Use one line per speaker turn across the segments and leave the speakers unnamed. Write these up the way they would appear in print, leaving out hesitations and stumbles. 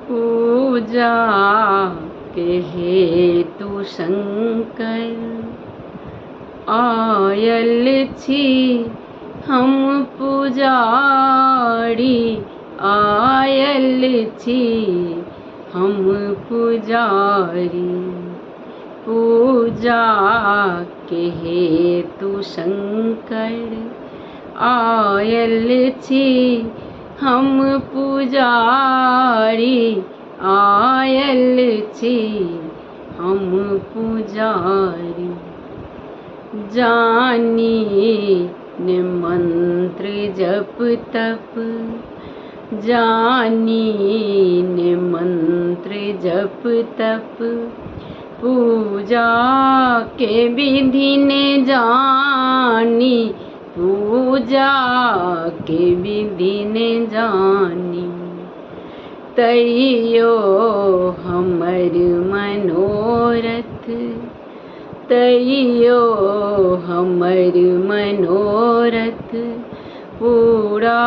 पूजा के हेतु शंकर आयल छी हम पुजारी, आयल छी हम पुजारी। पूजा के हेतु शंकर आयल छी हम पुजारी, आयल छी हम पुजारी। जानी ने मंत्र जप तप, जानी ने मंत्र जप तप, पूजा के विधि ने जानी, पूजा के विधि ने जानी। तैयो हमर मनोरथ, तैयो हमर मनोरथ पूरा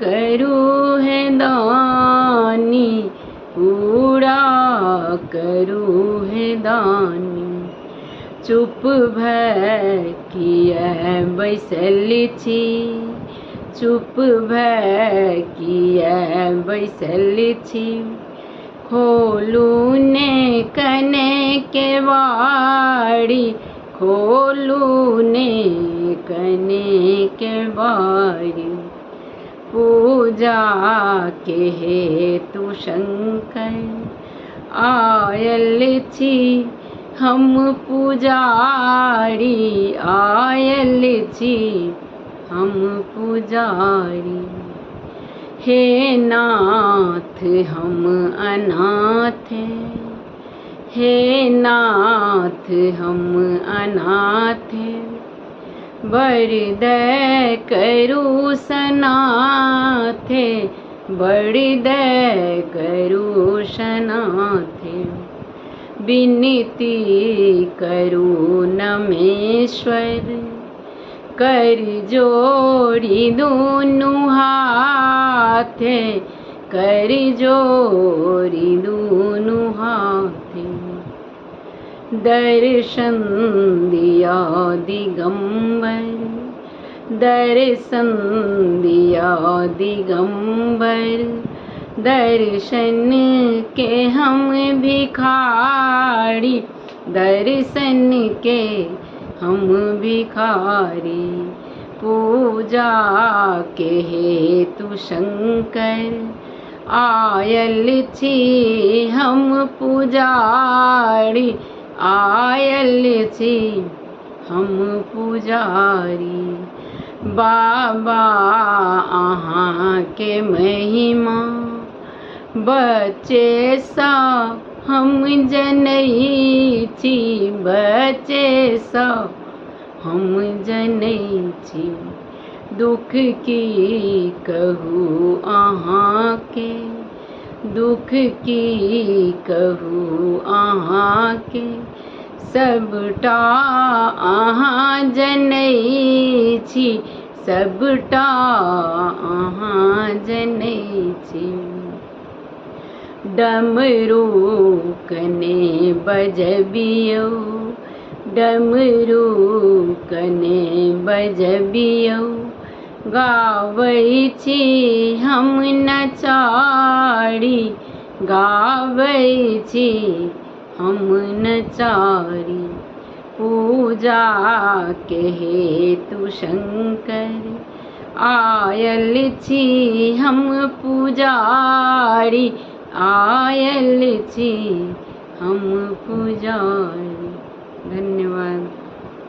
करू है दानी, पूरा करू है दानी। चुप भय किए बैसल छी, चुप भय किए बैसल छी, खोलू ने कने के बाड़ी, खोलू ने कने के बाड़ी। पूजा के हेतु शंकर आयल छी हम पुजारी, आयल छी हम पुजारी। हे नाथ हम अनाथ हैं, हे नाथ हम अनाथ हैं, बरदय करू सनाथ, बरदय करू सनाथ। विनती करू नमेश्वर, कर जोड़ी दोनों हाथ, कर जोड़ी दोनों हाथ। दर्शन दिया दिगंबर, दर्शन दिया दिगंबर, दर्शन के हम भिखारी, दर्शन के हम भिखारी। पूजा के हेतु शंकर आयल छी हम पुजारी, आयल छी हम पुजारी। बाबा अहाँ के महिमा बच्चे सा हम जनै छी, बच्चे सा हम जनै छी। दुख की कहू अहाँ के, दुख की कहू अहाँ के, सबटा अहाँ जनै छी, सबटा अहाँ जनै छी। डमरू कने बजबियौ, डमरू कने बजबियौ, गाबै छी हम नचारी, गाबै छी हम नचारी। पूजा के हेतु शंकर आयल छी हम पुजारी, आयल छी हम पुजारी। धन्यवाद।